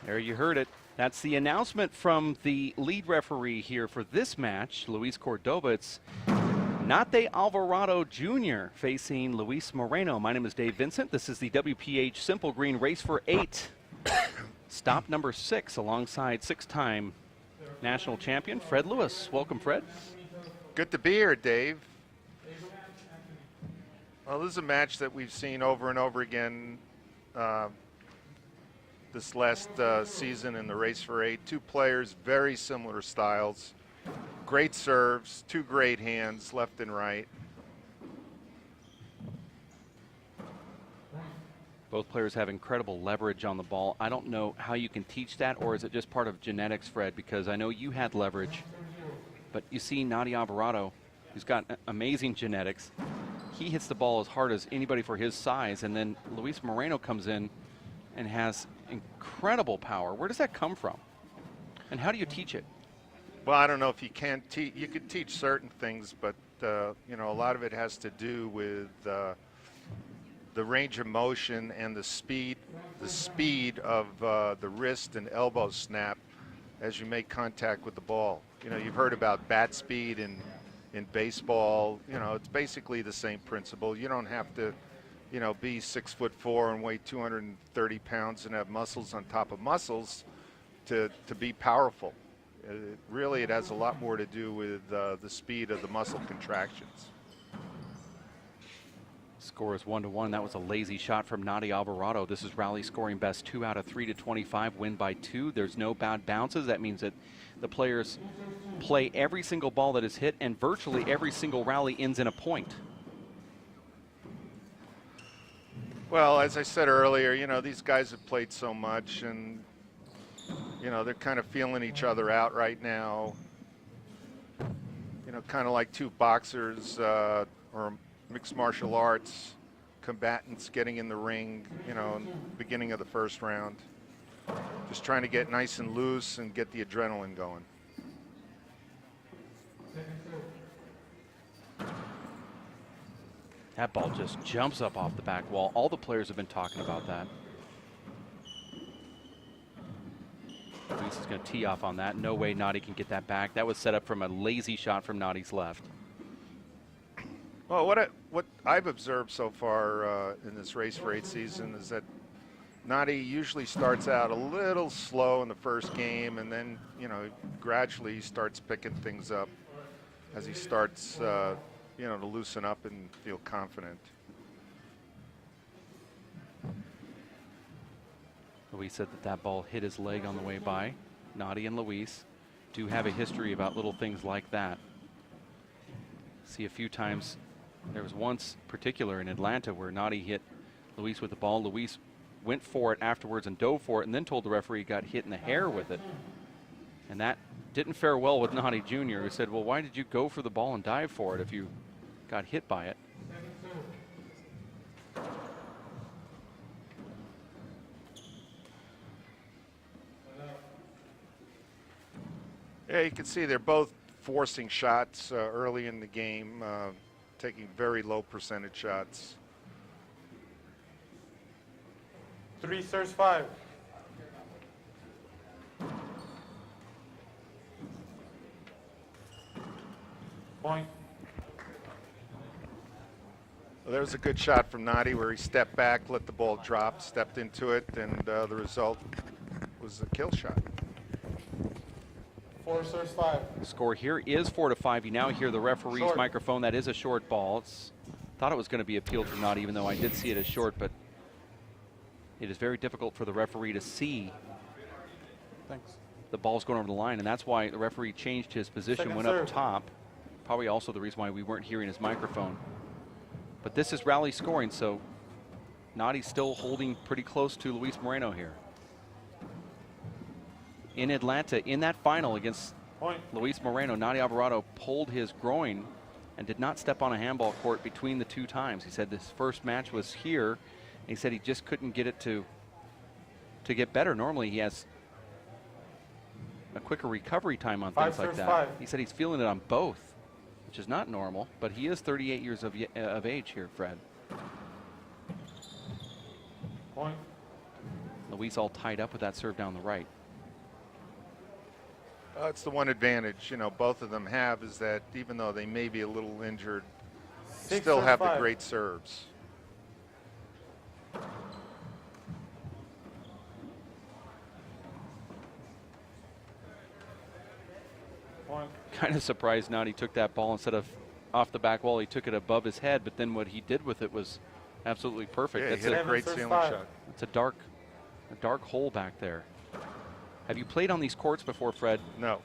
There you heard it. That's the announcement from the lead referee here for this match, Luis Cordoba. It's Nate Alvarado Jr. facing Luis Moreno. My name is Dave Vincent. This is the WPH Simple Green Race for 8. Stop number 6 alongside 6-time national champion Fred Lewis. Welcome, Fred. Good to be here, Dave. Well, this is a match that we've seen over and over again this last season in the Race for 8. Two players, very similar styles. Great serves, two great hands, left and right. Both players have incredible leverage on the ball. I don't know how you can teach that, or is it just part of genetics, Fred? Because I know you had leverage, but you see Nate Alvarado, who's got amazing genetics. He hits the ball as hard as anybody for his size, and then Luis Moreno comes in and has incredible power. Where does that come from? And how do you teach it? Well, I don't know if you can teach. You could teach certain things, but you know, a lot of it has to do with the range of motion and the speed of the wrist and elbow snap as you make contact with the ball. You know, you've heard about bat speed in baseball. You know, it's basically the same principle. You don't have to, you know, be 6'4" and weigh 230 pounds and have muscles on top of muscles to be powerful. Really, it has a lot more to do with the speed of the muscle contractions. Score is 1-1. That was a lazy shot from Nate Alvarado. This is rally scoring best 2 out of 3 to 25, win by 2. There's no bad bounces. That means that the players play every single ball that is hit, and virtually every single rally ends in a point. Well, as I said earlier, you know, these guys have played so much, and you know, they're kind of feeling each other out right now. You know, kind of like two boxers or mixed martial arts combatants getting in the ring, you know, in the beginning of the first round. Just trying to get nice and loose and get the adrenaline going. That ball just jumps up off the back wall. All the players have been talking about that. Luis is going to tee off on that. No way Nate can get that back. That was set up from a lazy shot from Nate's left. Well, what I've observed so far in this Race for 8 season is that Nate usually starts out a little slow in the first game, and then, you know, gradually he starts picking things up as he starts, you know, to loosen up and feel confident. Luis said that ball hit his leg on the way by. Nate and Luis do have a history about little things like that. See a few times. There was once particular in Atlanta where Nate hit Luis with the ball. Luis went for it afterwards and dove for it, and then told the referee he got hit in the hair with it. And that didn't fare well with Nate Jr., who said, well, why did you go for the ball and dive for it if you got hit by it? Yeah, you can see they're both forcing shots early in the game, taking very low percentage shots. 3 serves 5. Point. Well, there was a good shot from Nate where he stepped back, let the ball drop, stepped into it, and the result was a kill shot. 4 serves 5. The score here is 4-5. You now hear the referee's Short. microphone. That is a short ball. Thought it was going to be appealed for Nate, even though I did see it as short, but it is very difficult for the referee to see. Thanks. The ball's going over the line, and that's why the referee changed his position, Second went serve. up top. Probably also the reason why we weren't hearing his microphone. But this is rally scoring, so Nate's still holding pretty close to Luis Moreno here. In Atlanta, in that final against Point. Luis Moreno, Nate Alvarado pulled his groin and did not step on a handball court between the 2 times. He said this first match was here, and he said he just couldn't get it to get better. Normally he has a quicker recovery time on things like that. 5. He said he's feeling it on both, which is not normal, but he is 38 years of age here, Fred. Point. Luis all tied up with that serve down the right. It's the one advantage, both of them have, is that even though they may be a little injured, 6 still serves have the 5. great serves. Point. Kind of surprised Nadi took that ball instead of off the back wall. He took it above his head, but then what he did with it was absolutely perfect. Yeah, That's he hit a 7 great serves ceiling 5. shot. It's a dark hole back there. Have you played on these courts before, Fred? No.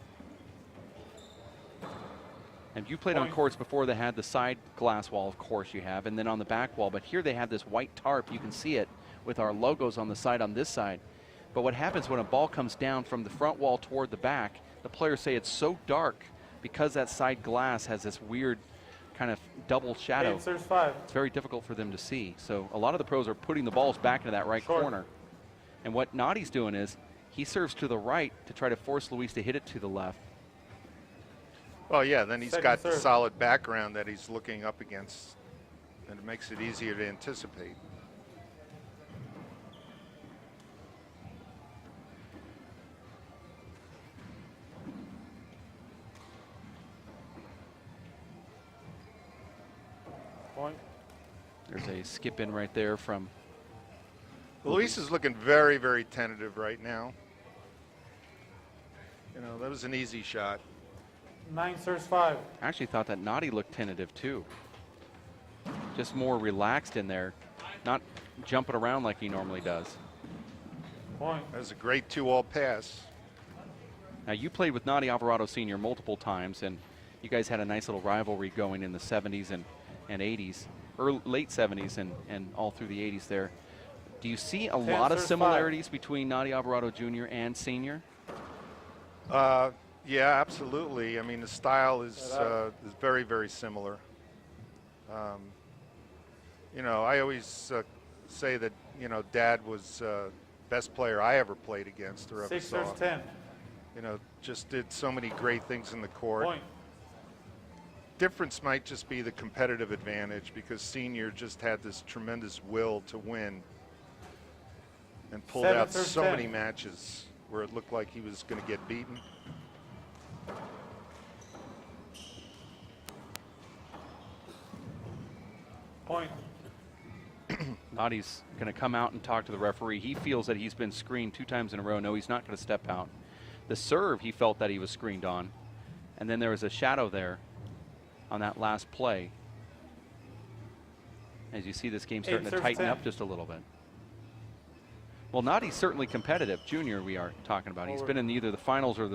Have you played on Point. courts before that had the side glass wall? Of course you have, and then on the back wall. But here they have this white tarp. You can see it with our logos on the side on this side. But what happens when a ball comes down from the front wall toward the back, the players say it's so dark because that side glass has this weird kind of double shadow. 8 serves 5. It's very difficult for them to see. So a lot of the pros are putting the balls back into that right Short. corner. And what Nadi's doing is he serves to the right to try to force Luis to hit it to the left. Well, yeah, then he's Second got the serve. solid background that he's looking up against, and it makes it easier to anticipate. Point. There's a skip in right there from Luis is looking very, very tentative right now. That was an easy shot. 9 serves 5. I actually thought that Nadi looked tentative too. Just more relaxed in there, not jumping around like he normally does. Point. That was a great 2-all pass. Now you played with Nadi Alvarado Sr. multiple times, and you guys had a nice little rivalry going in the 70s and 80s, late 70s and all through the 80s there. Do you see a 10 lot of serves 5. similarities between Nadi Alvarado Jr. and Sr.? Yeah, absolutely. I mean, the style is very, very similar. I always say that, Dad was best player I ever played against or ever 6 saw. serves 10. Just did so many great things in the court. Point. Difference might just be the competitive advantage because Senior just had this tremendous will to win and pulled 7 out serves so 10. many matches where it looked like he was going to get beaten. Point. Nadi's going to come out and talk to the referee. He feels that he's been screened 2 times in a row. No, he's not going to step out. The serve, he felt that he was screened on. And then there was a shadow there on that last play. As you see this game starting to serves tighten 10. up just a little bit. Well, Nadi's certainly competitive. Junior we are talking about. He's been in either the finals or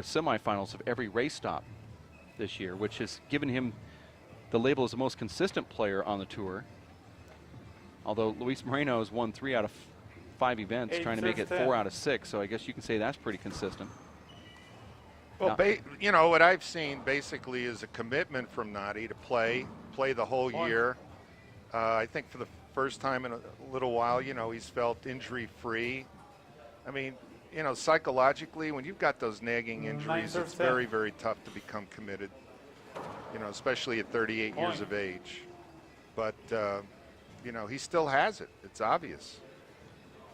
semifinals of every race stop this year, which has given him the label as the most consistent player on the tour. Although Luis Moreno has won 3 out of 5 events, 8 trying to make it serves 4 10. out of 6. So I guess you can say that's pretty consistent. Well, what I've seen basically is a commitment from Nadi to play the whole Point. year. I think for the first time in a little while, he's felt injury-free. I mean, psychologically, when you've got those nagging 9 injuries, serves it's 10. very, very tough to become committed, especially at 38 years Point. of age. But, he still has it. It's obvious.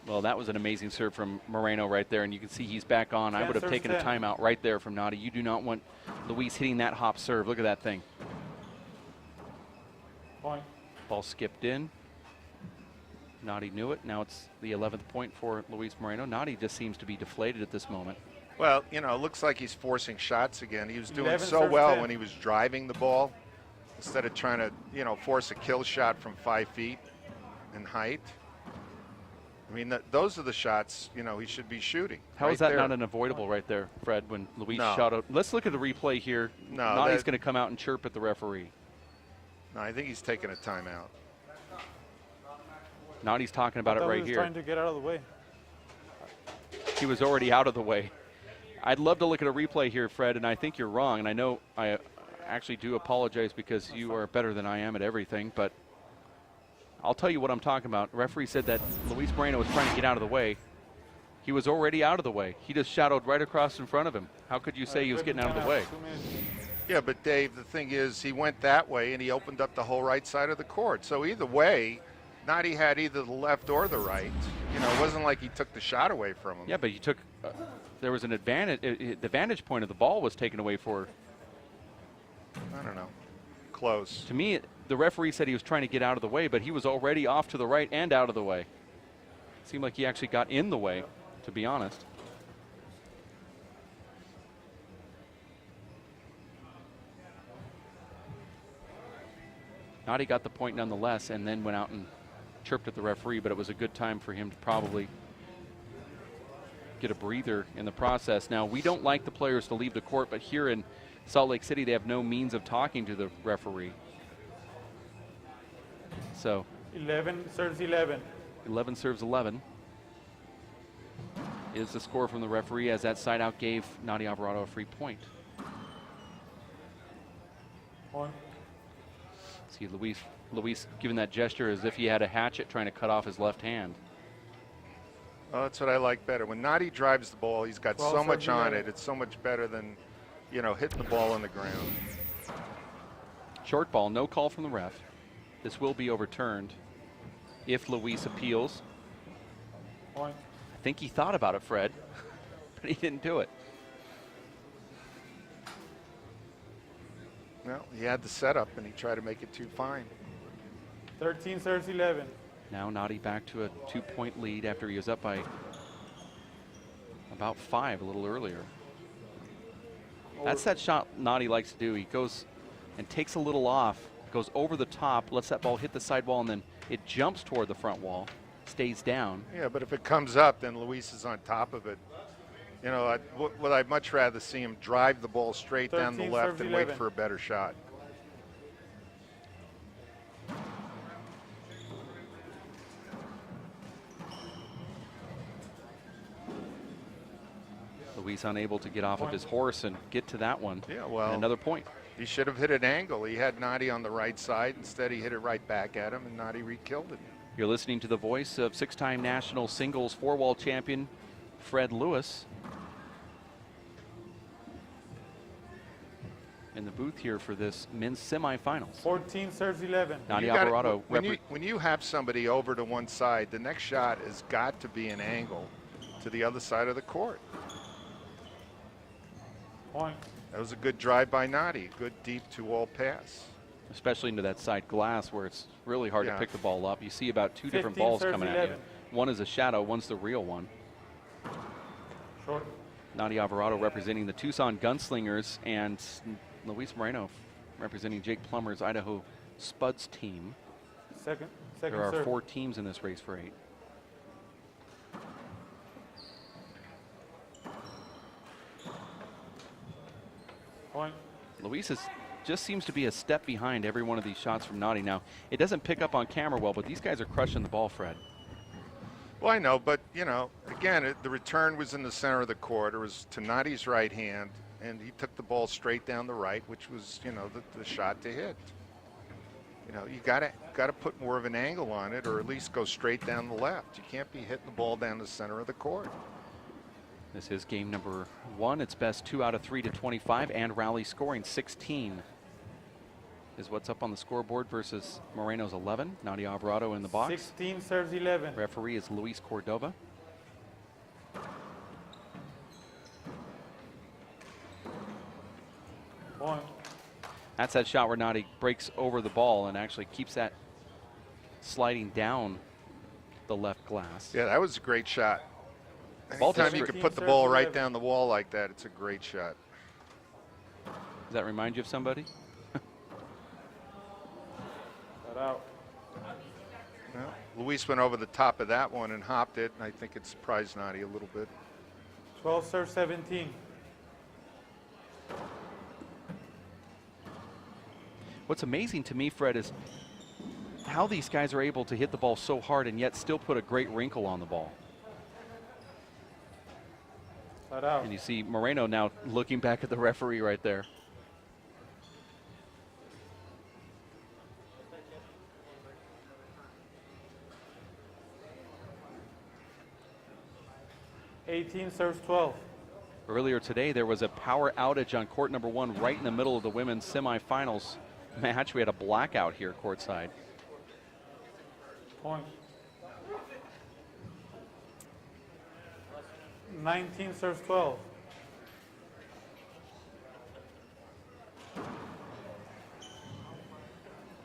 Well, that was an amazing serve from Moreno right there, and you can see he's back on. I 10 would have serves taken a 10. timeout right there from Nadi. You do not want Luis hitting that hop serve. Look at that thing. Point. Ball skipped in. Nadi knew it. Now it's the 11th point for Luis Moreno. Nadi just seems to be deflated at this moment. Well, it looks like he's forcing shots again. He was doing 11 so serves well 10. when he was driving the ball instead of trying to, force a kill shot from 5 feet in height. I mean, those are the shots, he should be shooting. How right is that there. not an avoidable right there, Fred, when Luis No. shot out? Let's look at the replay here. No, Nadi's going to come out and chirp at the referee. No, I think he's taking a timeout. Nadi's talking about it I thought he right was here. trying to get out of the way. He was already out of the way. I'd love to look at a replay here, Fred, and I think you're wrong. And I know I actually do apologize because you are better than I am at everything, but I'll tell you what I'm talking about. The referee said that Luis Moreno was trying to get out of the way. He was already out of the way. He just shadowed right across in front of him. How could you say he was getting out of the way? 2 minutes. Yeah, but Dave, the thing is, he went that way and he opened up the whole right side of the court. So either way, Nadi had either the left or the right. You know, it wasn't like he took the shot away from him. Yeah, but you took. There was an advantage. The vantage point of the ball was taken away for. I don't know. Close. To me, the referee said he was trying to get out of the way, but he was already off to the right and out of the way. Seemed like he actually got in the way, to be honest. Nadi got the point nonetheless, and then went out and chirped at the referee, but it was a good time for him to probably get a breather in the process. Now, we don't like the players to leave the court, but here in Salt Lake City, they have no means of talking to the referee. So 11 serves 11. 11 serves 11 is the score from the referee, as that side out gave Nadi Alvarado a free point. Point. See Luis giving that gesture as if he had a hatchet trying to cut off his left hand. Well, that's what I like better. When Nadi drives the ball, he's got so much on it. It's so much better than, you know, hitting the ball on the ground. Short ball, no call from the ref. This will be overturned if Luis appeals. Point. I think he thought about it, Fred, but he didn't do it. Well, he had the setup, and he tried to make it too fine. 13 serves 11. Now Nadi back to a 2-point lead after he was up by about 5 a little earlier. That's that shot Nadi likes to do. He goes and takes a little off, goes over the top, lets that ball hit the sidewall, and then it jumps toward the front wall, stays down. Yeah, but if it comes up, then Luis is on top of it. You know, what I'd much rather see him drive the ball straight down the left and wait for a better shot. Luis unable to get off of his horse and get to that one. Yeah, well, and another point. He should have hit an angle. He had Nadi on the right side. Instead, he hit it right back at him, and Nadi re-killed it. You're listening to the voice of 6-time national singles 4-wall champion Fred Lewis in the booth here for this men's semifinals. 14 serves 11. Nadi Alvarado. When you have somebody over to one side, the next shot has got to be an angle to the other side of the court. Point. That was a good drive by Nadi. Good deep 2-all pass. Especially into that side glass where it's really hard to pick the ball up. You see about 2 different 15 balls serves coming 11. at you. One is a shadow, one's the real one. Short. Nadi Alvarado representing the Tucson Gunslingers, and Luis Moreno representing Jake Plummer's Idaho Spuds team. Second There are serve. 4 teams in this race for 8. Point. Luis just seems to be a step behind every one of these shots from Nadi. Now, it doesn't pick up on camera well, but these guys are crushing the ball, Fred. Well, I know, but, you know, again, the return was in the center of the court. It was to Nadi's right hand, and he took the ball straight down the right, which was, you know, the shot to hit. You know, you got to put more of an angle on it, or at least go straight down the left. You can't be hitting the ball down the center of the court. This is game number 1. It's best 2 out of 3 to 25, and rally scoring 16 is what's up on the scoreboard versus Moreno's 11. Nadi Alvarado in the box. 16 serves 11. Referee is Luis Cordova. Point. That's that shot where Nadi breaks over the ball and actually keeps that sliding down the left glass. Yeah, that was a great shot. Ball Anytime you district- can put the ball right down the wall like that, it's a great shot. Does that remind you of somebody? Got out. Well, Luis went over the top of that one and hopped it, and I think it surprised Nadi a little bit. 12 serves 17. What's amazing to me, Fred, is how these guys are able to hit the ball so hard and yet still put a great wrinkle on the ball. Got out. And you see Moreno now looking back at the referee right there. Eighteen serves 12. Earlier today, there was a power outage on court number 1 right in the middle of the women's semifinals match. We had a blackout here courtside. Point. 19 serves 12.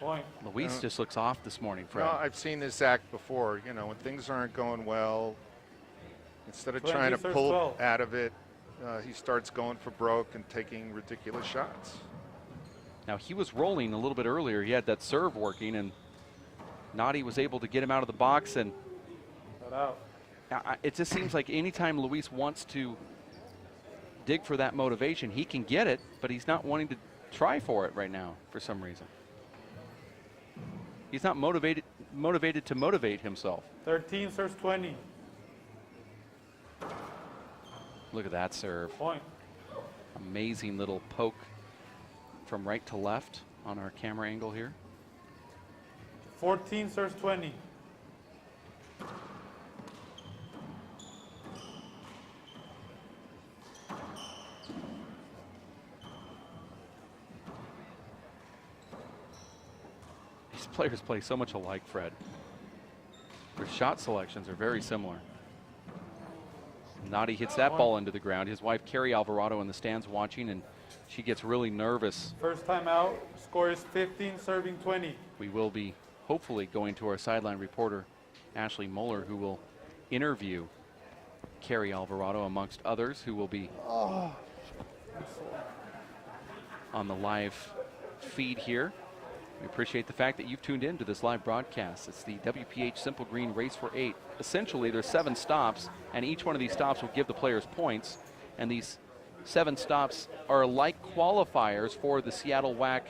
Point. Luis just looks off this morning, Fred. No, I've seen this act before. You know, when things aren't going well, instead of 20 trying to serves pull 12. out of it, he starts going for broke and taking ridiculous shots. Now, he was rolling a little bit earlier. He had that serve working, and Nadi was able to get him out of the box. And Flat out. it just seems like anytime Luis wants to dig for that motivation, he can get it, but he's not wanting to try for it right now for some reason. He's not motivated to motivate himself. 13 serves 20. Look at that serve. Point. Amazing little poke from right to left on our camera angle here. 14 serves 20. These players play so much alike, Fred. Their shot selections are very similar. Nadi hits that ball into the ground. His wife, Carrie Alvarado, in the stands watching, and she gets really nervous. First time out. Score is 15 serving 20. We will be hopefully going to our sideline reporter, Ashley Moeller, who will interview Carrie Alvarado, amongst others, who will be on the live feed here. We appreciate the fact that you've tuned in to this live broadcast. It's the WPH Simple Green Race for 8. Essentially, there's 7 stops, and each one of these stops will give the players points. And these 7 stops are like qualifiers for the Seattle WAC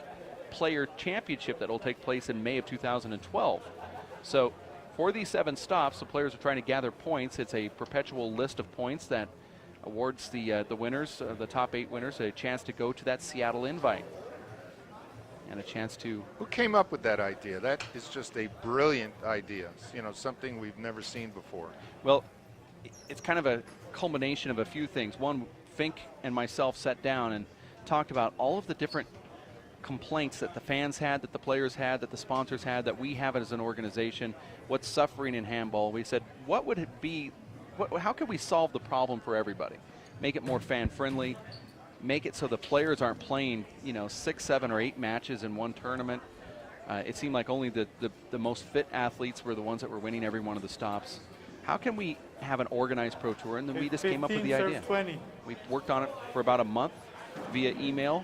Player Championship that will take place in May of 2012. So for these 7 stops, the players are trying to gather points. It's a perpetual list of points that awards the winners, the top 8 winners, a chance to go to that Seattle invite. And a chance to... Who came up with that idea? That is just a brilliant idea. You know, something we've never seen before. Well, it's kind of a culmination of a few things. One, Fink and myself sat down and talked about all of the different complaints that the fans had, that the players had, that the sponsors had, that we have as an organization, what's suffering in handball. We said, what would it be, how could we solve the problem for everybody? Make it more fan-friendly, make it so the players aren't playing, 6, 7, or 8 matches in one tournament. It seemed like only the most fit athletes were the ones that were winning every one of the stops. How can we have an organized pro tour? And then we just came up with the idea. 20. We worked on it for about a month via email.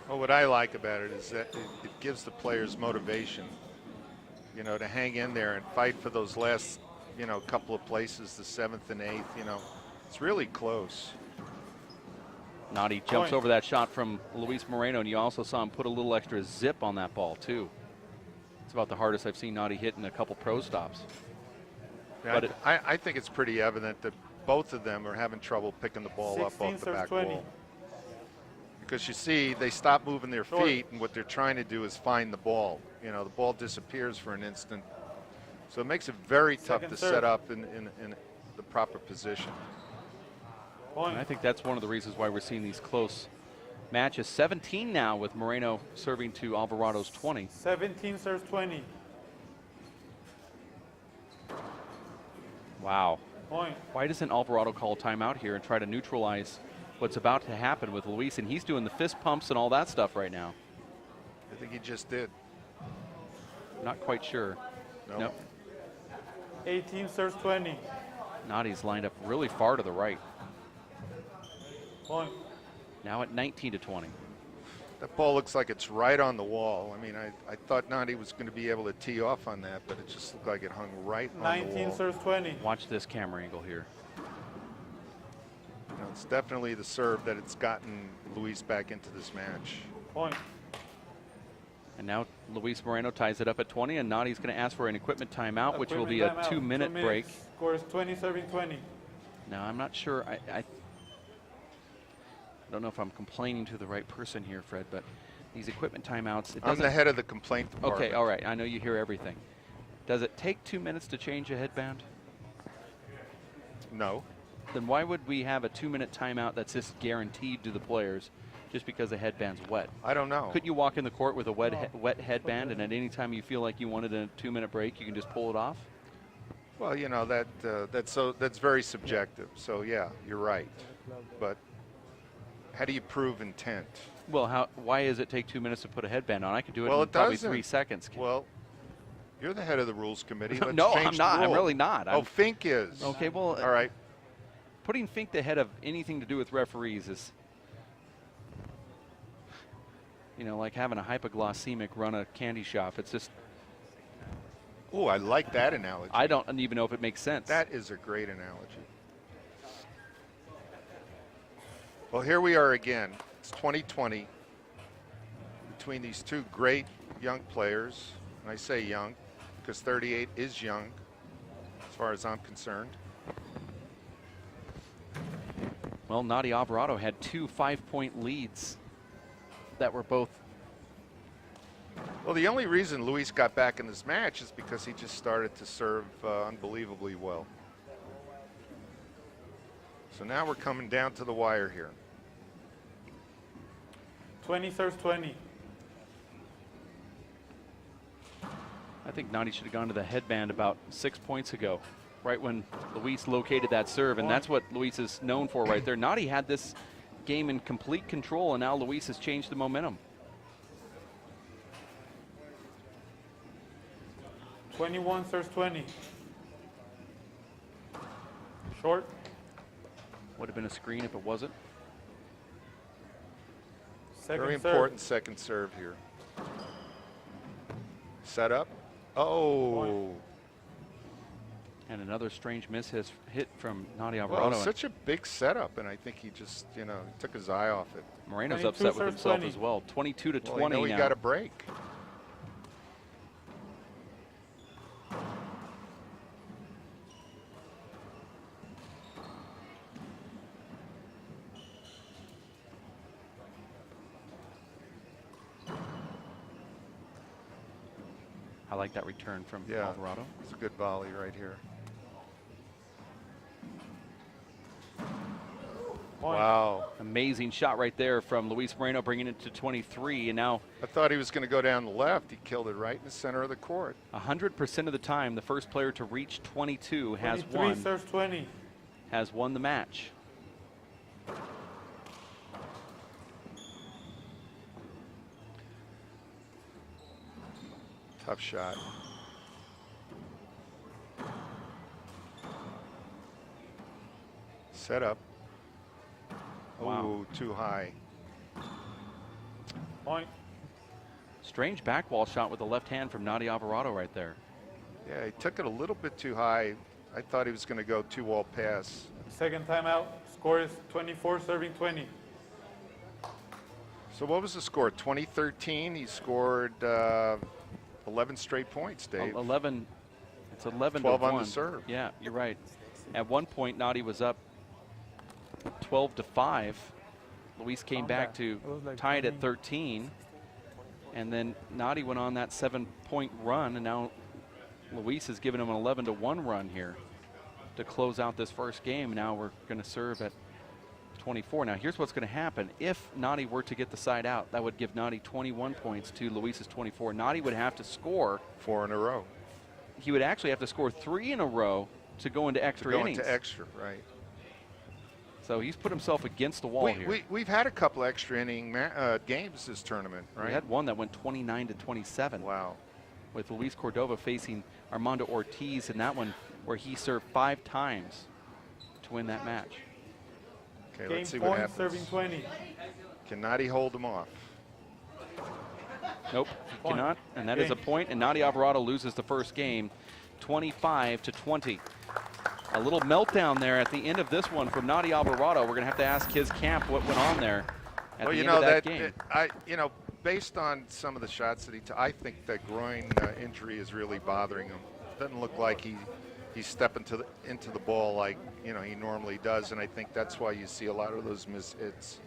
Well, what I like about it is that it gives the players motivation, to hang in there and fight for those last, couple of places, the 7th and 8th, it's really close. Nadi jumps over that shot from Luis Moreno, and you also saw him put a little extra zip on that ball, too. It's about the hardest I've seen Nadi hit in a couple pro stops. Yeah, But I think it's pretty evident that both of them are having trouble picking the ball up 16 off the serves back 20. wall. Because you see, they stop moving their feet, and what they're trying to do is find the ball. The ball disappears for an instant. So it makes it very tough Second to serve. set up in the proper position. and I think that's one of the reasons why we're seeing these close matches. 17 now with Moreno serving to Alvarado's 20. 17 serves 20. Wow. Point. Why doesn't Alvarado call a timeout here and try to neutralize what's about to happen with Luis? And he's doing the fist pumps and all that stuff right now. I think he just did. Not quite sure. No. Nope. 18 serves 20. Nadi's lined up really far to the right. Point. Now at 19-20. That ball looks like it's right on the wall. I mean, I thought Nadi was going to be able to tee off on that, but it just looked like it hung right on the 19 wall. serves 20. Watch this camera angle here. It's definitely the serve that it's gotten Luis back into this match. Point. And now Luis Moreno ties it up at 20, and Nadi's going to ask for an equipment timeout, which will be a Equipment timeout. 2-minute 2 minutes. break. Score is 20 serving 20. Now, I'm not sure. I don't know if I'm complaining to the right person here, Fred, but these equipment timeouts, it I'm doesn't... the head of the complaint department. Okay, all right. I know you hear everything. Does it take 2 minutes to change a headband? No. Then why would we have a 2-minute timeout that's just guaranteed to the players just because the headband's wet? I don't know. Could you walk in the court with a wet headband, and at any time you feel like you wanted a 2-minute break, you can just pull it off? Well, you know that's very subjective. So yeah, you're right. But how do you prove intent? Well, why does it take 2 minutes to put a headband on? I could do it Well, in it probably doesn't. 3 seconds. Well, you're the head of the rules committee. Let's No, change I'm not. the I'm rule. really not. Oh, Fink is. Okay, well, All right. putting Fink the head of anything to do with referees is, you know, like having a hypoglycemic run a candy shop. It's just, Oh, I like that analogy. I don't even know if it makes sense. That is a great analogy. Well, here we are again. It's 2020 between these two great young players. And I say young because 38 is young as far as I'm concerned. Well, Nadi Alvarado had 2 5-point leads that were both. Well, the only reason Luis got back in this match is because he just started to serve unbelievably well. So now we're coming down to the wire here. 20 serves 20. I think Nadi should have gone to the headband about 6 points ago, right when Luis located that serve, and that's what Luis is known for right there. Nadi had this game in complete control, and now Luis has changed the momentum. 21 serves 20. Short. Would have been a screen if it wasn't. Second Very serve. important second serve here. Set up. Oh. And another strange miss has hit from Nadi Well, Alvarado. such a big setup, and I think he just, you know, took his eye off it. Moreno's 22 upset with serves himself 20. as well. 22 to Well, 20 you know he now. got a break. I like that return from Yeah, Alvarado. it's a good volley right here. Point. Wow. Amazing shot right there from Luis Moreno, bringing it to 23, and now I thought he was going to go down the left. He killed it right in the center of the court. 100% of the time, the first player to reach 22 has 23 serves 20. won the match. Tough shot. Set up. Wow. Oh, too high. Point. Strange back wall shot with the left hand from Nadi Alvarado right there. Yeah, he took it a little bit too high. I thought he was going to go 2-wall pass. Second timeout. Score is 24 serving 20. So what was the score? 2013, he scored 11 straight points, Dave. 11. It's 11 12 to on 1. the serve. Yeah, you're right. At one point, Nadi was up 12 to 5. Luis came back to tie it at 13. And then Nadi went on that 7-point run, and now Luis has given him an 11 to 1 run here to close out this first game. Now we're going to serve at 24. Now here's what's going to happen. If Nadi were to get the side out, that would give Nadi 21 points to Luis's 24. Nadi would have to score 4 in a row. He would actually have to score 3 in a row to go into extra To go innings. into extra, right. So he's put himself against the wall here. We've had a couple extra inning games this tournament, right? We had one that went 29 to 27. Wow. With Luis Cordova facing Armando Ortiz in that one where he served 5 times to win that match. Okay, Game let's see what point happens. serving 20. Can Nadi hold him off? Nope, he Point. cannot, and that is a point, and Nadi Alvarado loses the first game 25 to 20. A little meltdown there at the end of this one from Nadi Alvarado. We're going to have to ask his camp what went on there at the end of that game. Based on some of the shots that I think that groin injury is really bothering him. Doesn't look like he's stepping into the ball like he normally does, and I think that's why you see a lot of those miss hits.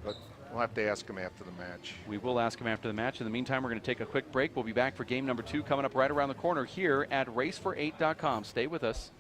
But we'll have to ask him after the match. We will ask him after the match. In the meantime, we're going to take a quick break. We'll be back for game number 2 coming up right around the corner here at racefor8.com. Stay with us.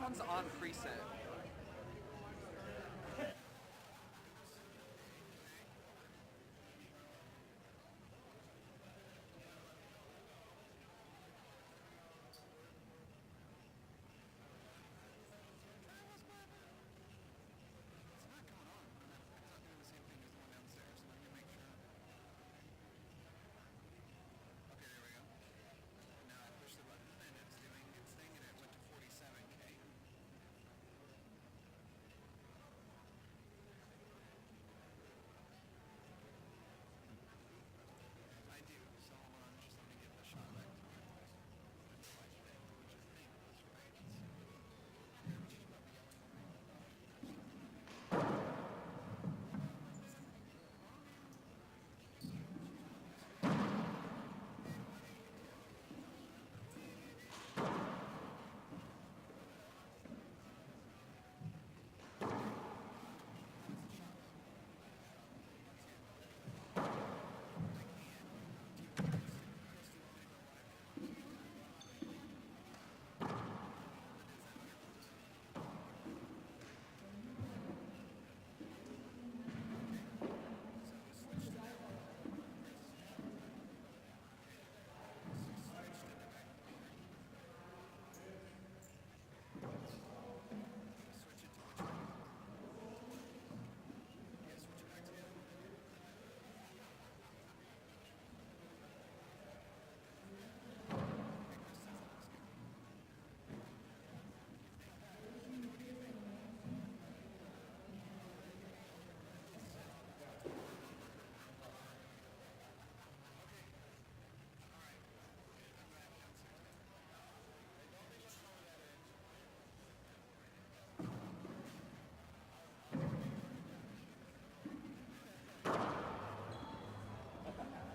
one's on preset.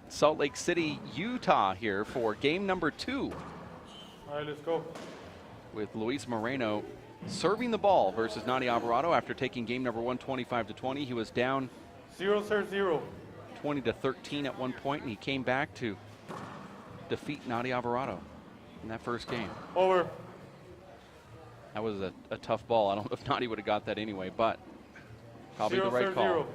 Salt Lake City, Utah here for game number 2. All right, let's go. With Luis Moreno serving the ball versus Nadi Alvarado after taking game number 1 25-20. He was down 0-0. 20-13 at one point, and he came back to defeat Nadi Alvarado in that first game. Over. That was a tough ball. I don't know if Nadi would have got that anyway, but probably the right call. 0-0.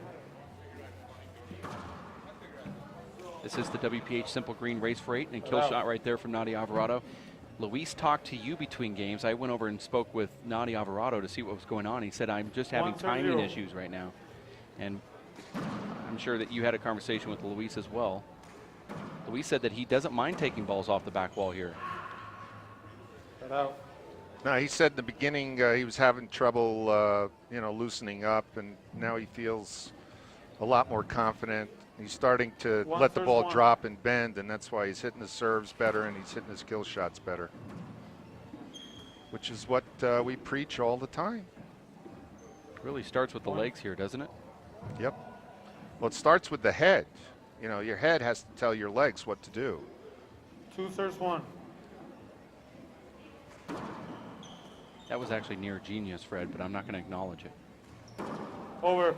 This is the WPH Simple Green race for 8, and a kill shot right there from Nadi Alvarado. Luis talked to you between games. I went over and spoke with Nadi Alvarado to see what was going on. He said, I'm just having timing issues right now. And I'm sure that you had a conversation with Luis as well. Luis said that he doesn't mind taking balls off the back wall here. Get out. No, he said in the beginning he was having trouble, loosening up, and now he feels a lot more confident. He's starting to let the ball drop and bend, and that's why he's hitting the serves better and he's hitting his kill shots better, which is what we preach all the time. Really starts with the legs here, doesn't it? Yep. Well, it starts with the head. You know, your head has to tell your legs what to do. 2 serves 1. That was actually near genius, Fred, but I'm not going to acknowledge it. Over.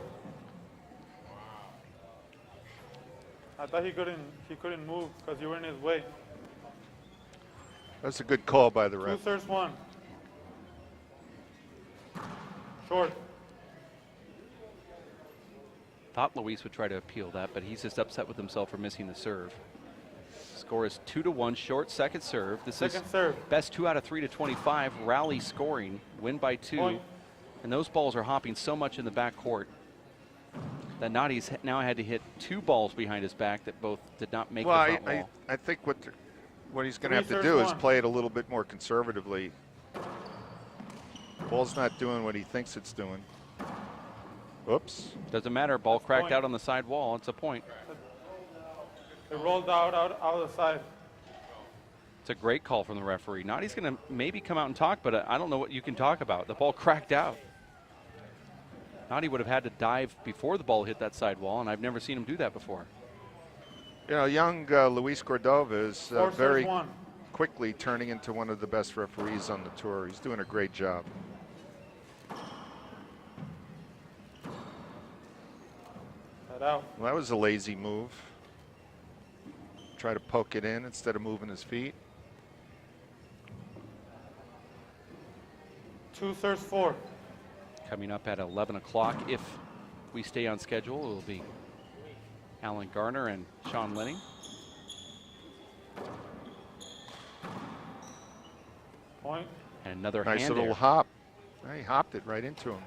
I thought he couldn't move because you were in his way. That's a good call by the 2 ref. serves 1. Short. Thought Luis would try to appeal that, but he's just upset with himself for missing the serve. Score is 2-1, short second serve. This is best 2 out of 3 to 25. Rally scoring, win by 2. Point. And those balls are hopping so much in the back court that Nadi's now had to hit 2 balls behind his back that both did not make the front wall. I think what he's going to have to do is play it a little bit more conservatively. Ball's not doing what he thinks it's doing. Oops. Doesn't matter. Ball cracked out on the side wall. It's a point. It rolled out of the side. It's a great call from the referee. Nadi's going to maybe come out and talk, but I don't know what you can talk about. The ball cracked out. Nadi would have had to dive before the ball hit that side wall, and I've never seen him do that before. You know, young Luis Cordova is very quickly turning into one of the best referees on the tour. He's doing a great job. Well, that was a lazy move. Try to poke it in instead of moving his feet. 2 serves 4. Coming up at 11 o'clock, if we stay on schedule, it will be Alan Garner and Sean Lenning. Point. And another Nice hand little there. hop. He hopped it right into him.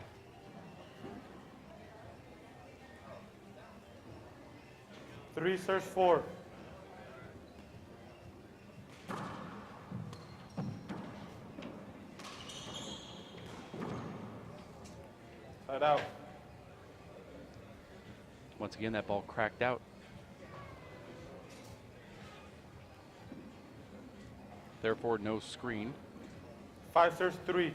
3 serves 4. Side out. Once again, that ball cracked out. Therefore, no screen. 5 serves 3.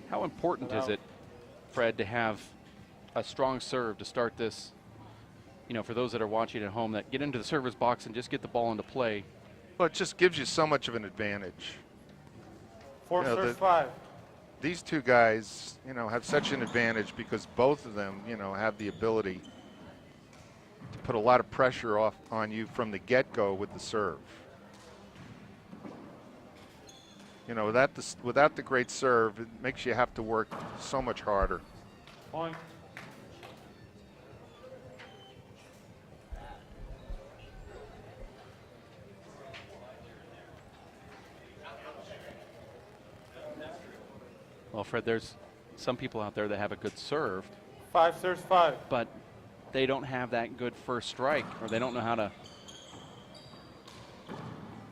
How important is it, Fred, to have a strong serve to start this? You know, for those that are watching at home, that get into the server's box and just get the ball into play. Well, it just gives you so much of an advantage. 4 You know, serves 5. These two guys, you know, have such an advantage because both of them, you know, have the ability to put a lot of pressure off on you from the get-go with the serve. You know, without the great serve, it makes you have to work so much harder. Point. Well, Fred, there's some people out there that have a good serve, 5 serves 5. but they don't have that good first strike, or they don't know how to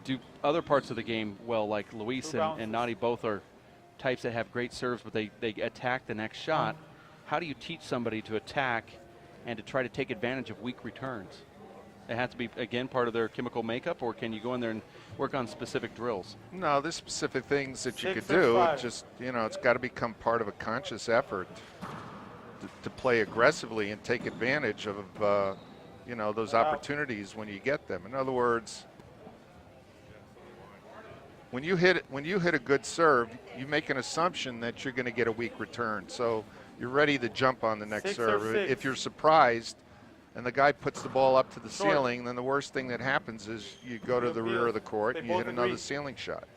do other parts of the game well, like Luis and Nadi both are types that have great serves, but they attack the next shot. How do you teach somebody to attack and to try to take advantage of weak returns? It has to be, again, part of their chemical makeup, or can you go in there and work on specific drills? No, there's specific things that you 6 could or do. 5. It just, you know, it's got to become part of a conscious effort to play aggressively and take advantage of, you know, those opportunities when you get them. In other words, when you hit a good serve, you make an assumption that you're going to get a weak return. So you're ready to jump on the next 6 or serve. 6. If you're surprised and the guy puts the ball up to the Short. ceiling, then the worst thing that happens is you go to the rear of the court They and you hit both another agree. ceiling shot.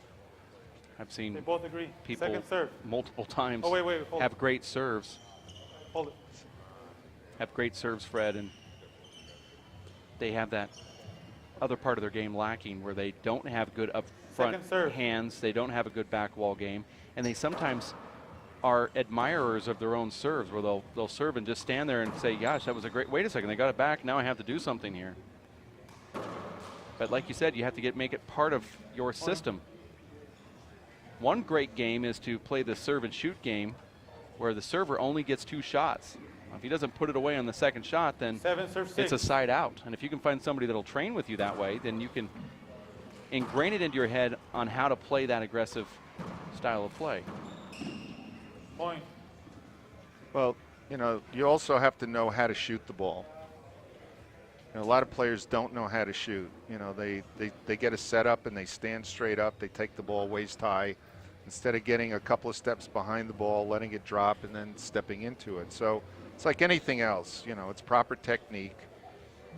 I've They seen both agree. people Second serve. multiple times Oh, wait, hold have it. great serves, Hold it. Fred, and they have that other part of their game lacking where they don't have good up front Second serve. hands, they don't have a good back wall game, and they sometimes are admirers of their own serves where they'll serve and just stand there and say, gosh, that was a great, wait a second, they got it back, now I have to do something here. But like you said, you have to make it part of your system. One great game is to play the serve and shoot game where the server only gets 2 shots. If he doesn't put it away on the second shot, then 7 serves 6. it's a side out. And if you can find somebody that'll train with you that way, then you can ingrain it into your head on how to play that aggressive style of play. Point. Well, you know, you also have to know how to shoot the ball. You know, a lot of players don't know how to shoot. You know, they get a setup and they stand straight up. They take the ball waist high instead of getting a couple of steps behind the ball, letting it drop, and then stepping into it. So it's like anything else. You know, it's proper technique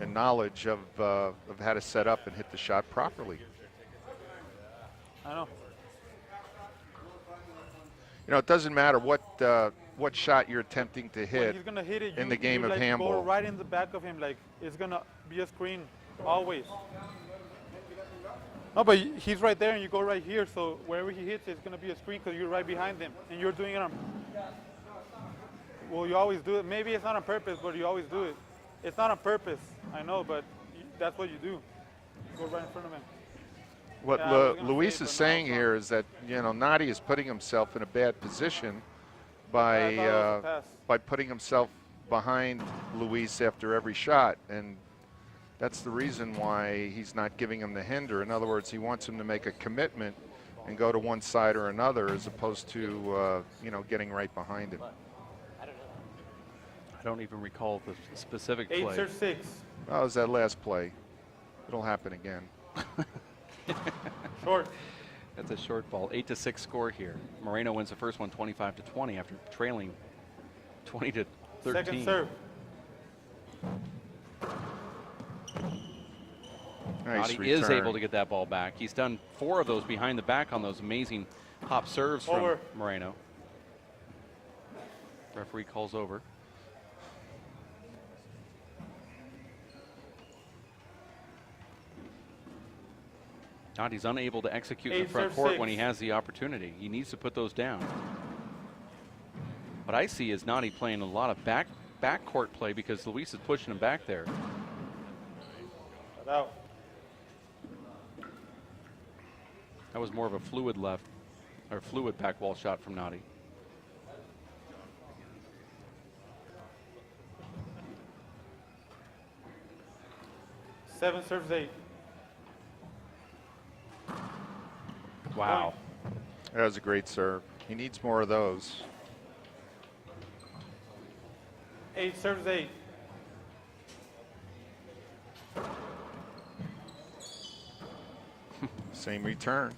and knowledge of how to set up and hit the shot properly. I know. You know, it doesn't matter what shot you're attempting to When hit he's gonna hit it, in the game you of like handball. Go right in the back of him, like it's gonna be a screen always. No, but he's right there, and you go right here. So wherever he hits, it's gonna be a screen because you're right behind him, and you're doing it on. Well, you always do it. Maybe it's not on purpose, but you always do it. It's not on purpose, I know, but that's what you do. Go right in front of him. What Yeah, I was gonna Luis say, is but no, saying it's not. here is that, you know, Nadi is putting himself in a bad position I thought it was a by pass. putting himself behind Luis after every shot, and that's the reason why he's not giving him the hinder. In other words, he wants him to make a commitment and go to one side or another, as opposed to you know, getting right behind him. I don't even recall the specific 8 play. serves 6. That was that last play. It'll happen again. Short. That's a short ball. 8-6 score here. Moreno wins the first one 25-20 after trailing 20-13. Second serve. Nice Nadi is return. able to get that ball back. He's done 4 of those behind the back on those amazing hop serves Over. from Moreno. Referee calls over. Nadi's unable to execute in the 8 front serve court 6. when he has the opportunity. He needs to put those down. What I see is Nadi playing a lot of back court play because Luis is pushing him back there. Out. That was more of a fluid back wall shot from Nadi. Seven serves 8. Wow. That was a great serve. He needs more of those. 8 serves 8. Same return.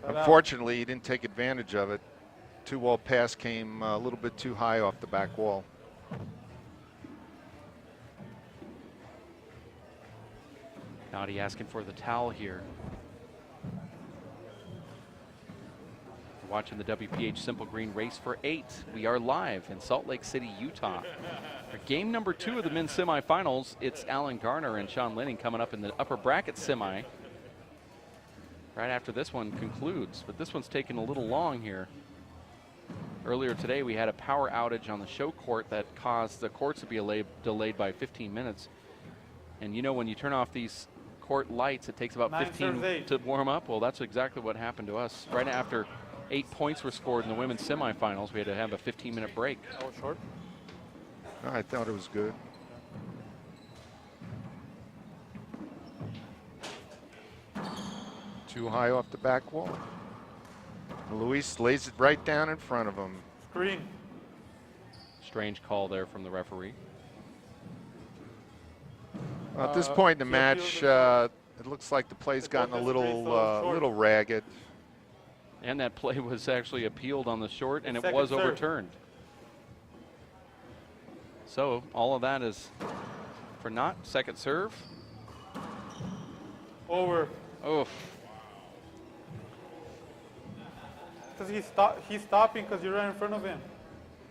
Unfortunately, he didn't take advantage of it. 2-wall pass came a little bit too high off the back wall. Nadi asking for the towel here. We're watching the WPH Simple Green Race for 8. We are live in Salt Lake City, Utah. For game number 2 of the men's semifinals, it's Alan Garner and Sean Lenning coming up in the upper bracket semi. Right after this one concludes, but this one's taking a little long here. Earlier today, we had a power outage on the show court that caused the courts to be delayed by 15 minutes. And you know, when you turn off these court lights, it takes about 15 to warm up. Well, that's exactly what happened to us. Right after 8 points were scored in the women's semifinals, we had to have a 15-minute break. Oh, short. No, I thought it was good. Too high off the back wall. Luis lays it right down in front of him. Screen. Strange call there from the referee. Well, at this point in the match, it looks like the play's gotten a little ragged. And that play was actually appealed on the short, and it Second was serve. overturned. So all of that is for not second serve. Over. Oof. Because he's stopping because you're right in front of him.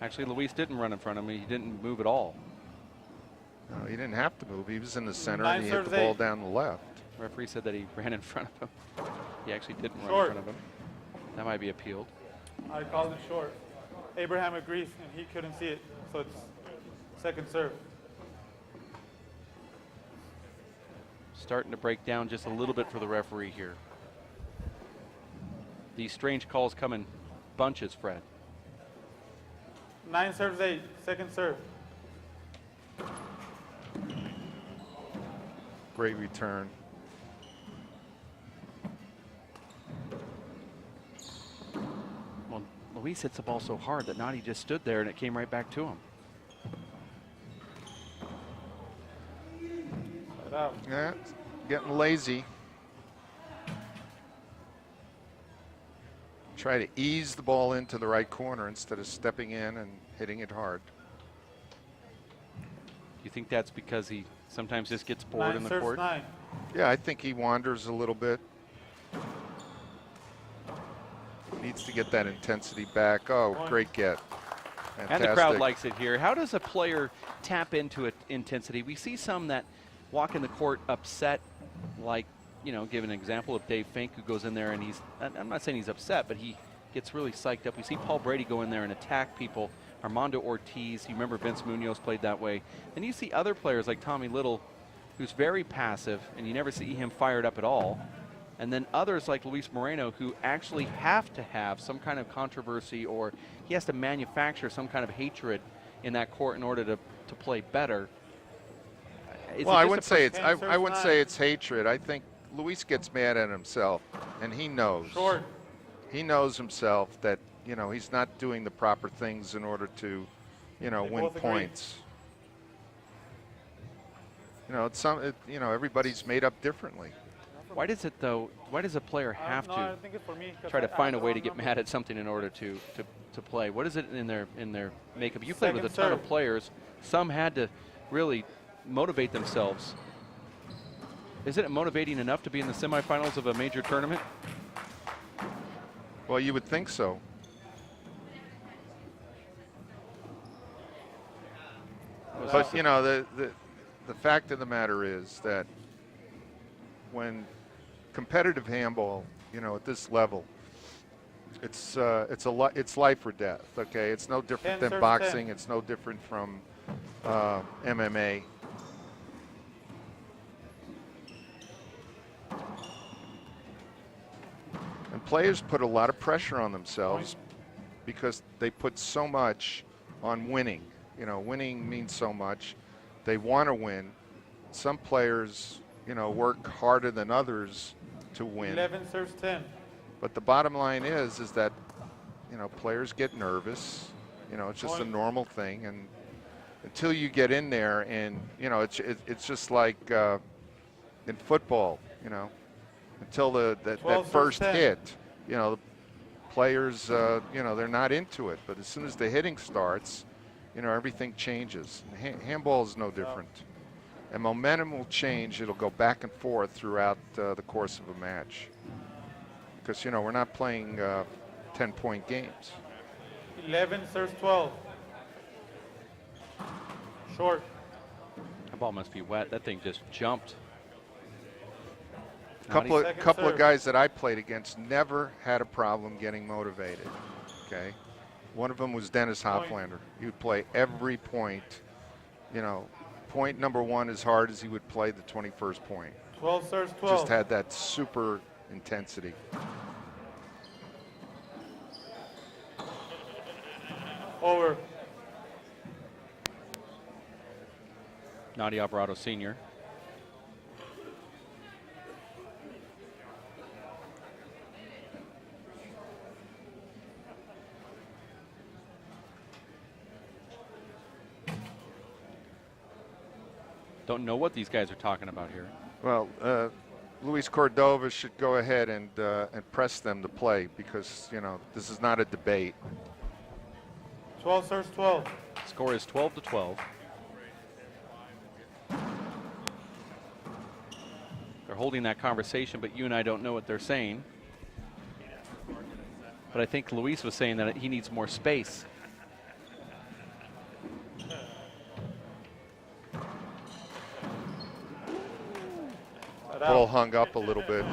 Actually, Luis didn't run in front of me. He didn't move at all. No, he didn't have to move. He was in the center 9 and he hit the serves ball 8. down the left. Referee said that he ran in front of him. He actually didn't run Short. in front of him. That might be appealed. I called it short. Abraham agrees, and he couldn't see it, so it's second serve. Starting to break down just a little bit for the referee here. These strange calls come in bunches, Fred. 9 serves 8, second serve. Great return. Well, Luis hits the ball so hard that Nadi just stood there and it came right back to him. Get out. Yeah, getting lazy. Try to ease the ball into the right corner instead of stepping in and hitting it hard. You think that's because he sometimes just gets bored 9 in the serves court? 9. Yeah, I think he wanders a little bit. Needs to get that intensity back. Oh, great get. Fantastic. And the crowd likes it here. How does a player tap into intensity? We see some that walk in the court upset, like, you know, give an example of Dave Fink, who goes in there and I'm not saying he's upset, but he gets really psyched up. We see Paul Brady go in there and attack people. Armando Ortiz, you remember Vince Munoz played that way. And you see other players like Tommy Little, who's very passive, and you never see him fired up at all. And then others like Luis Moreno, who actually have to have some kind of controversy, or he has to manufacture some kind of hatred in that court in order to play better. Well, I wouldn't say it's hatred. I think Luis gets mad at himself, and he knows. Short. He knows himself that, you know, he's not doing the proper things in order to, you know, They win both agree. points. You know, everybody's made up differently. Why does it though? Why does a player have No, to I think it's for me. 'cause try to I find a have way the to get wrong mad at something in order to to play? What is it in their makeup? You played with a Second ton of serve. players. Some had to really motivate themselves. Isn't it motivating enough to be in the semifinals of a major tournament? Well, you would think so. But you know, the fact of the matter is that when competitive handball, you know, at this level, it's life or death. Okay, it's no different 10 than serves, boxing. 10. It's no different from MMA. And players put a lot of pressure on themselves because they put so much on winning. You know, winning means so much. They want to win. Some players, you know, work harder than others to win. 11 serves 10. But the bottom line is that, you know, players get nervous. You know, it's just a normal thing. And until you get in there, and you know, it's just like in football. You know, until that first 10. hit, you know, the players, you know, they're not into it. But as soon as the hitting starts, you know, everything changes. And handball is no different. And momentum will change. It'll go back and forth throughout the course of a match. Because, you know, we're not playing 10-point games. 11 serves 12. Short. That ball must be wet. That thing just jumped. Couple Second of serve. guys that I played against never had a problem getting motivated. Okay, one of them was Dennis Hoflander. He would play every point. You know, point number one as hard as he would play the 21st point. 12 serves 12. Just had that super intensity. Over. Nadia Alvarado Sr. Don't know what these guys are talking about here. Well, Luis Cordova should go ahead and press them to play because, you know, this is not a debate. 12 serves 12. Score is 12-12. They're holding that conversation, but you and I don't know what they're saying. But I think Luis was saying that he needs more space. Ball hung up a little bit.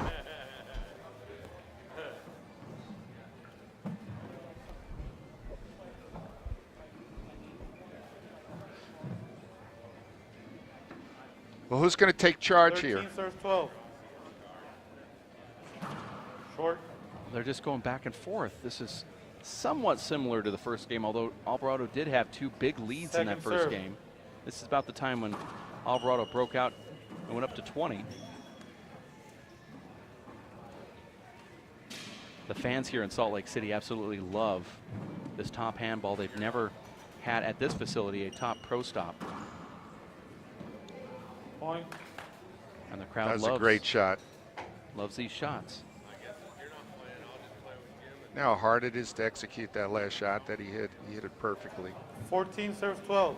Well, who's going to take charge 13 here? serves 12. Short. They're just going back and forth. This is somewhat similar to the first game, although Alvarado did have two big leads in that Second first serve. game. This is about the time when Alvarado broke out and went up to 20. The fans here in Salt Lake City absolutely love this top handball. They've never had at this facility a top pro stop. Point. And the crowd That was loves, a great shot. loves these shots. You know how hard it is to execute that last shot that he hit. He hit it perfectly. 14 serves 12.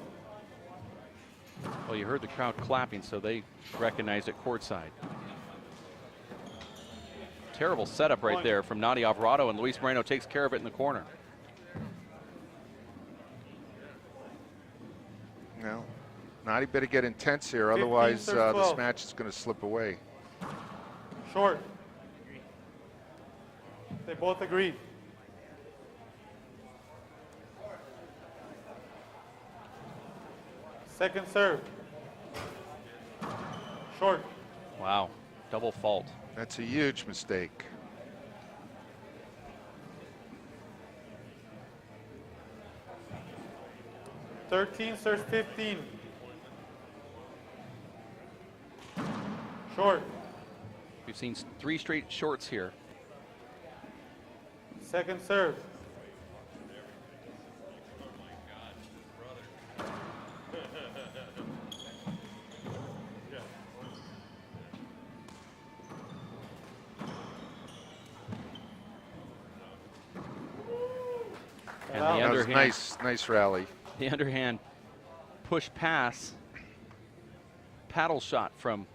Well, you heard the crowd clapping, so they recognized it courtside. Terrible setup right there from Nadia Alvarado, and Luis Moreno takes care of it in the corner. Well, Nadi better get intense here, otherwise serves this 12. match is going to slip away. Short. They both agreed. Second serve. Short. Wow, double fault. That's a huge mistake. Thirteen serves 15. Short. We've seen three straight shorts here. Second serve. And Wow. the That was underhand, nice rally. the underhand push pass, paddle shot from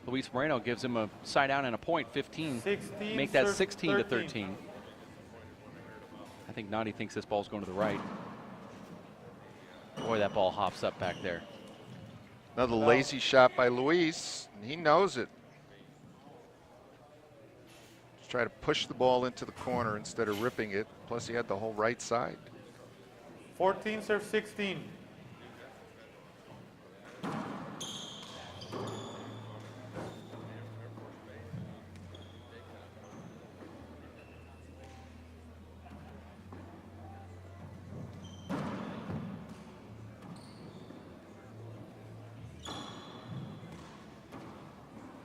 Luis Moreno gives him a side out and a point, 15. 16. Make that serve 16 to 13. I think Nadi thinks this ball's going to the right. Boy, that ball hops up back there. Another lazy shot by Luis, and he knows it. Just try to push the ball into the corner instead of ripping it. Plus, he had the whole right side. 14, serve 16.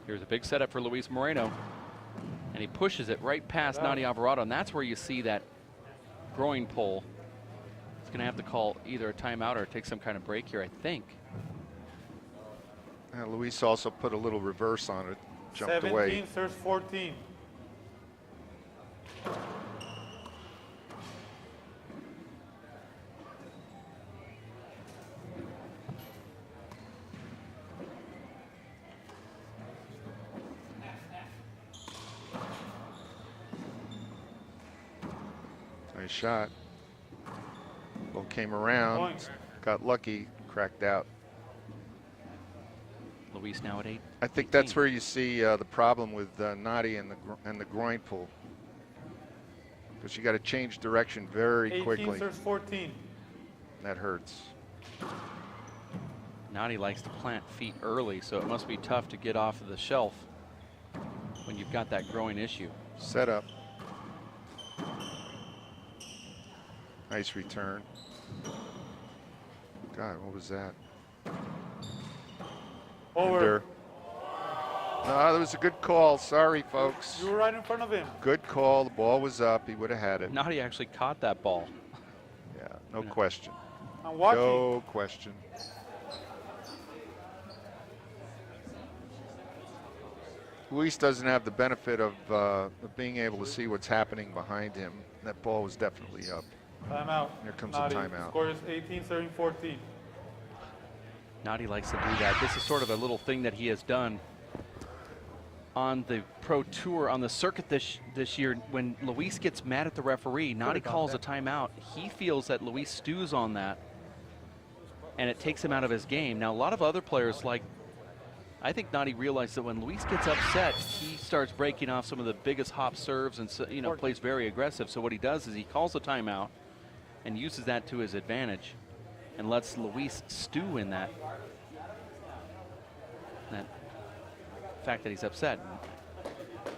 Here's a big setup for Luis Moreno. And he pushes it right past Nadi Alvarado, and that's where you see that groin pull. He's going to have to call either a timeout or take some kind of break here, I think. Luis also put a little reverse on it, jumped 17, away. serves 14. Nice shot. Ball came around, Point. got lucky, cracked out. Luis now at 8. I think that's where you see the problem with Nadi and the groin pull, because you got to change direction very 18, quickly. serves 14. That hurts. Nadi likes to plant feet early, so it must be tough to get off of the shelf when you've got that groin issue. Set up. Nice return. God, what was that? Over. No, that was a good call. Sorry, folks. You were right in front of him. Good call. The ball was up. He would have had it. Nadi actually caught that ball. Yeah, no question. I'm watching. No question. Luis doesn't have the benefit of being able to see what's happening behind him. That ball was definitely up. Timeout. Here comes Nadi. a timeout. Score is 18, serving 14. Nadi likes to do that. This is sort of a little thing that he has done on the Pro Tour, on the circuit this year. When Luis gets mad at the referee, Nadi calls a timeout. He feels that Luis stews on that, and it takes him out of his game. Now, a lot of other players, like, I think Nadi realized that when Luis gets upset, he starts breaking off some of the biggest hop serves and, you know, plays very aggressive. So what he does is he calls a timeout and uses that to his advantage and lets Luis stew in that fact that he's upset.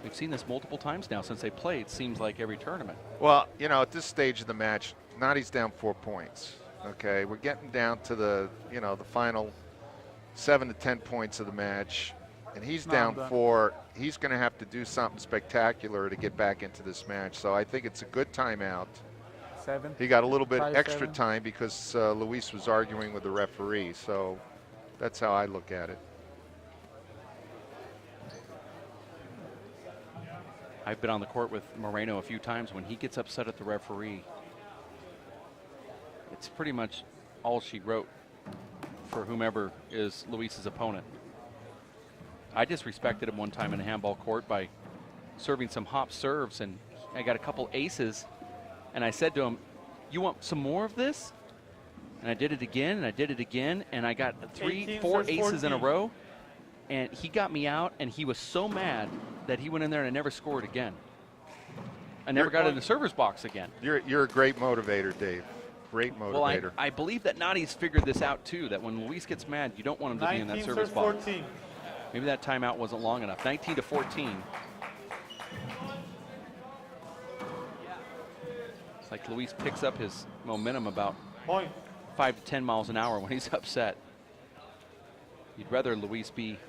We've seen this multiple times now since they played. It seems like every tournament. Well, you know, at this stage of the match, Nadi's down 4 points. Okay, we're getting down to the, you know, the final 7 to 10 points of the match, and he's down 4. He's going to have to do something spectacular to get back into this match. So I think it's a good timeout. 7. He got a little bit 5, extra 7. time because Luis was arguing with the referee. So that's how I look at it. I've been on the court with Moreno a few times. When he gets upset at the referee, it's pretty much all she wrote for whomever is Luis's opponent. I disrespected him one time in a handball court by serving some hop serves, and I got a couple aces, and I said to him, "You want some more of this?" And I did it again, and I did it again, and I got 3, 4 aces in a row, and he got me out, and he was so mad that he went in there and I never scored again. I never got in the server's box again. You're a great motivator, Dave. Great motivator. Well, I believe that Nadi's figured this out too, that when Luis gets mad, you don't want him to be in that service box. 14. Maybe that timeout wasn't long enough. 19 to 14. It's like Luis picks up his momentum about Point. 5 to 10 miles an hour when he's upset. You'd rather Luis be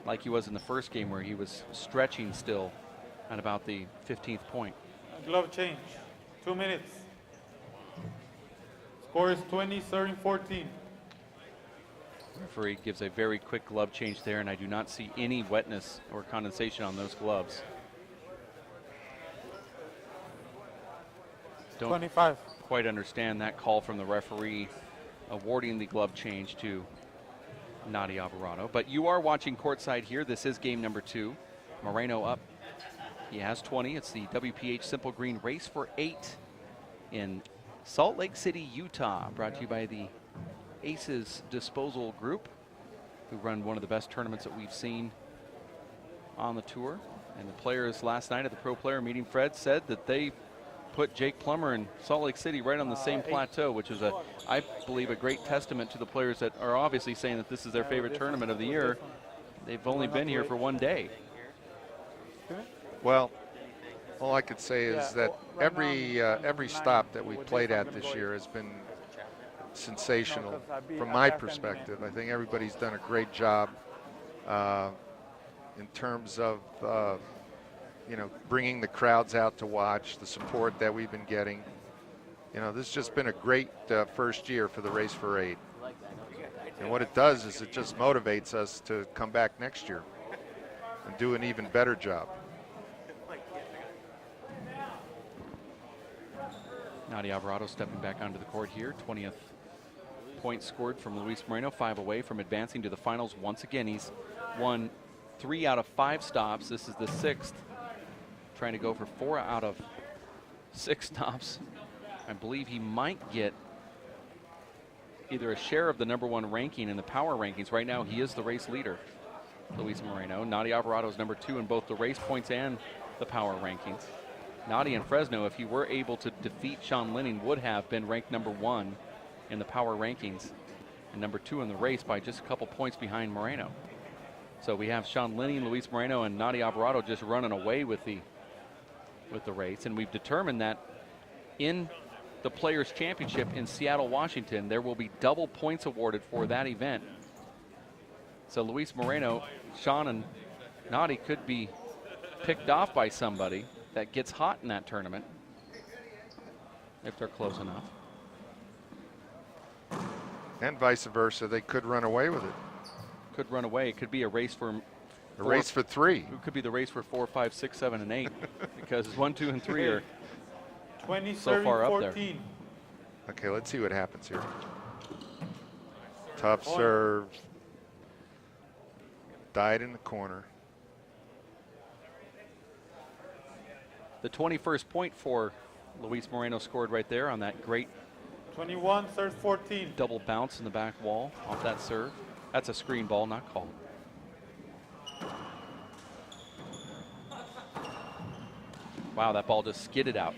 like he was in the first game, where he was stretching still at about the 15th point. Glove change. 2 minutes. Score is 20, serving 14. Referee gives a very quick glove change there, and I do not see any wetness or condensation on those gloves. don't 25. quite understand that call from the referee awarding the glove change to Nadi Alvarado. But you are watching courtside here. This is game number 2. Moreno up. He has 20. It's the WPH Simple Green Race for 8 in Salt Lake City, Utah. Brought to you by the Aces Disposal Group, who run one of the best tournaments that we've seen on the tour. And the players last night at the pro player meeting, Fred, said that they put Jake Plummer and Salt Lake City right on the same plateau, which is, I believe, a great testament to the players that are obviously saying that this is their favorite tournament of the year. They've only been here for one day. Well, all I could say is that every stop that we played at this year has been sensational from my perspective. I think everybody's done a great job in terms of bringing the crowds out to watch, the support that we've been getting. This has just been a great first year for the Race for 8. And what it does is it just motivates us to come back next year and do an even better job. Nadi Alvarado stepping back onto the court here. 20th point scored from Luis Moreno, 5 away from advancing to the finals once again. He's won 3 out of 5 stops. This is the 6th. Trying to go for 4 out of 6 stops. I believe he might get either a share of the #1 ranking in the power rankings. Right now, he is the race leader, Luis Moreno. Nadi Alvarado is number 2 in both the race points and the power rankings. Nadi and Fresno, if he were able to defeat Sean Linning, would have been ranked #1 in the power rankings and number 2 in the race by just a couple points behind Moreno. So we have Sean Linning, Luis Moreno, and Nadi Alvarado just running away with the race. And we've determined that in the Players' Championship in Seattle, Washington, there will be double points awarded for that event. So Luis Moreno, Sean, and Nadi could be picked off by somebody that gets hot in that tournament if they're close enough. And vice versa, they could run away with it. Could run away. It could be a race for a race for 3. It could be the race for 4, 5, 6, 7, and 8 because 1, 2, and 3 are 20, so far up 14. there. Okay, let's see what happens here. Tough serve. Died in the corner. The 21st point for Luis Moreno scored right there on that great 21, serve 14. double bounce in the back wall off that serve. That's a screen ball, not called. Wow, that ball just skidded out.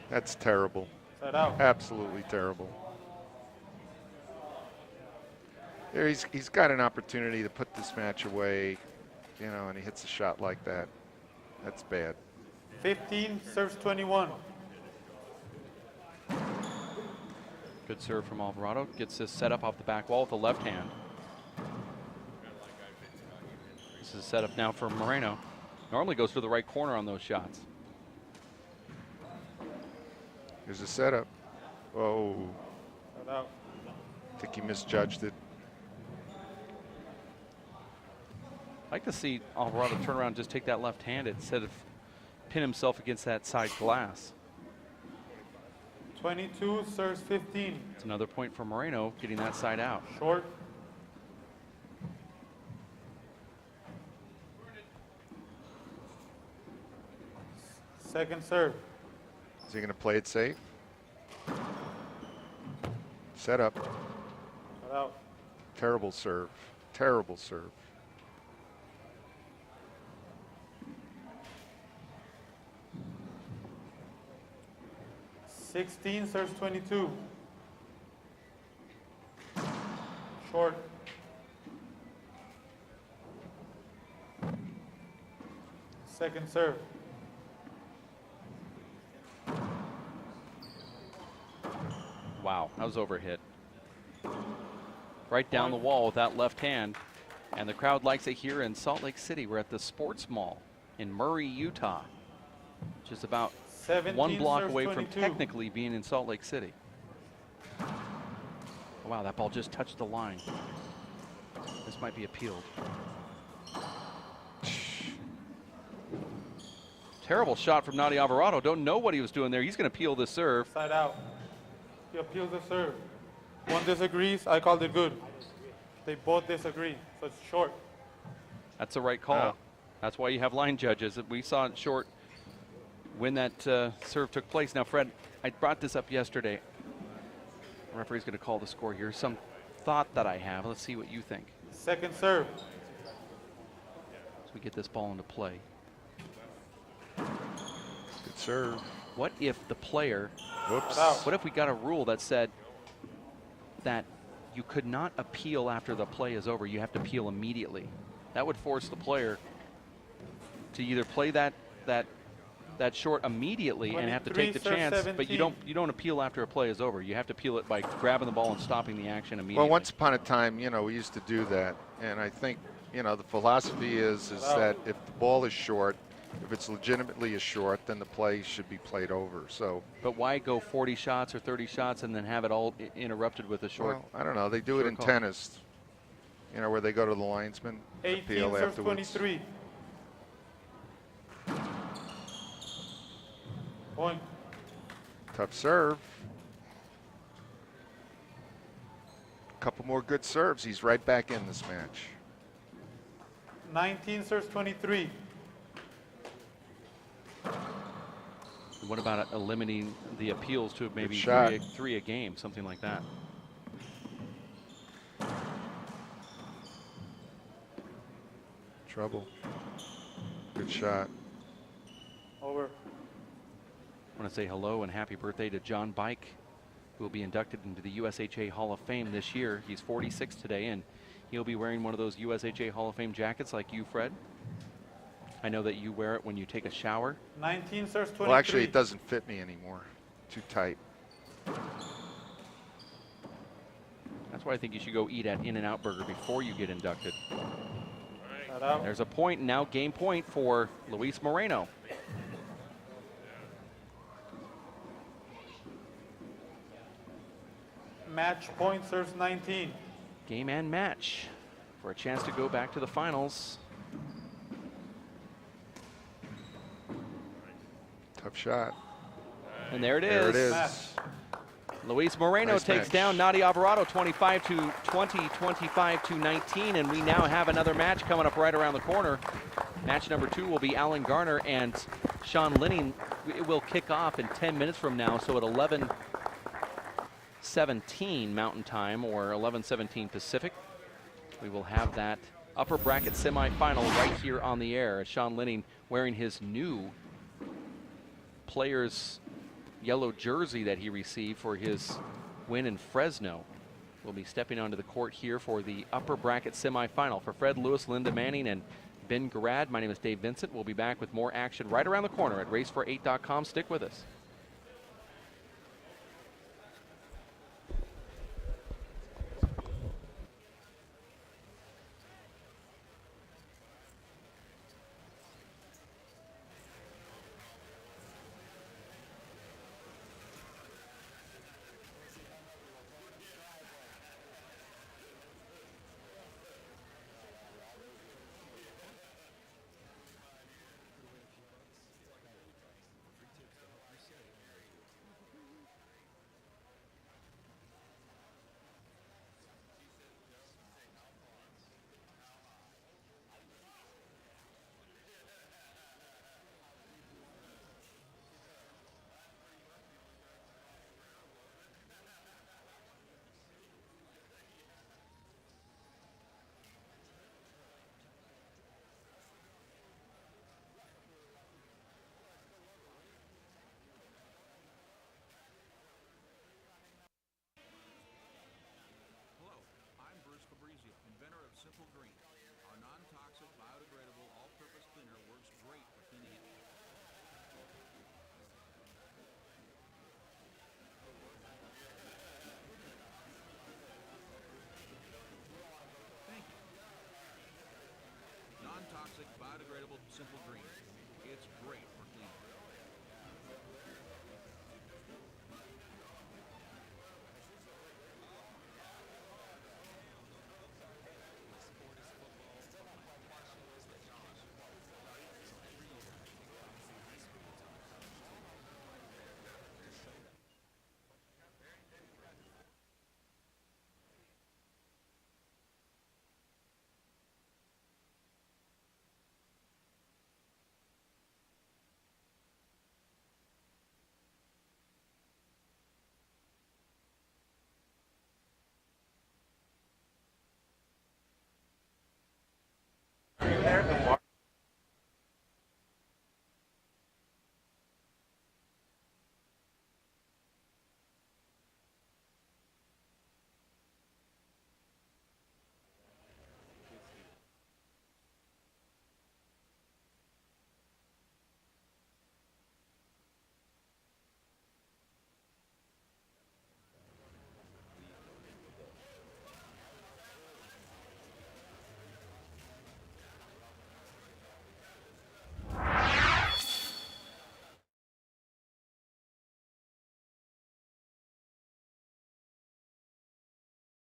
That's terrible. Set out. Absolutely terrible. There, he's got an opportunity to put this match away, and he hits a shot like that. That's bad. 15, serves 21. Good serve from Alvarado. Gets this set up off the back wall with the left hand. This is set up now for Moreno. Normally goes to the right corner on those shots. Here's a setup. Oh, Set out. I think he misjudged it. I'd like to see Alvarado turn around and just take that left hand instead of pin himself against that side glass. 22, serves 15. It's another point for Moreno, getting that side out. Short. Second serve. Is he going to play it safe? Set up. Set out. Terrible serve. Terrible serve. Sixteen, serves 22. Short. Second serve. Wow, that was overhit. Right down the wall with that left hand. And the crowd likes it here in Salt Lake City. We're at the Sports Mall in Murray, Utah. Just about 1 block away 22. from technically being in Salt Lake City. Wow, that ball just touched the line. This might be appealed. Terrible shot from Nadi Alvarado. Don't know what he was doing there. He's going to peel this serve. Side out. He appeals the serve. One disagrees, I called it good. They both disagree, so it's short. That's the right call. Oh. That's why you have line judges. We saw it short when that serve took place. Now, Fred, I brought this up yesterday. The referee's going to call the score here. Some thought that I have. Let's see what you think Second serve. as we get this ball into play. Good serve. What if the player, Whoops. what if we got a rule that said that you could not appeal after the play is over? You have to appeal immediately. That would force the player to either play that short immediately and have to take the 23, serve chance, but 17. you don't appeal after a play is over. You have to appeal it by grabbing the ball and stopping the action immediately. Well, once upon a time, you know, we used to do that, and I think, you know, the philosophy is that if the ball is short, if it's legitimately a short, then the play should be played over. So, But why go 40 shots or 30 shots and then have it all interrupted with a short? well, I don't know. They do it short in call. tennis, you know, where they go to the linesman, 18 appeal serves afterwards. 23. Point. Tough serve. Couple more good serves. He's right back in this match. 19 serves 23. What about eliminating the appeals to maybe shot. three a game, something like that? Trouble. Good shot. Over. I want to say hello and happy birthday to John Bike, who will be inducted into the USHA Hall of Fame this year. He's 46 today, and he'll be wearing one of those USHA Hall of Fame jackets like you, Fred. I know that you wear it when you take a shower. 19 serves 23. Well, actually, it doesn't fit me anymore. Too tight. That's why I think you should go eat at In-N-Out Burger before you get inducted. Side out. There's a point, now game point for Luis Moreno. Match point serves 19. Game and match for a chance to go back to the finals. Tough shot. And there it is. There it is. Match. Luis Moreno Nice takes match. down Nadi Alvarado 25 to 20, 25 to 19, and we now have another match coming up right around the corner. Match number 2 will be Alan Garner and Sean Linning. It will kick off in 10 minutes from now, so at 11:17 Mountain Time or 11:17 Pacific, we will have that upper bracket semifinal right here on the air. Sean Linning wearing his new player's yellow jersey that he received for his win in Fresno. Will be stepping onto the court here for the upper bracket semifinal. For Fred Lewis, Linda Manning, and Ben Garad, my name is Dave Vincent. We'll be back with more action right around the corner at racefor8.com. Stick with us.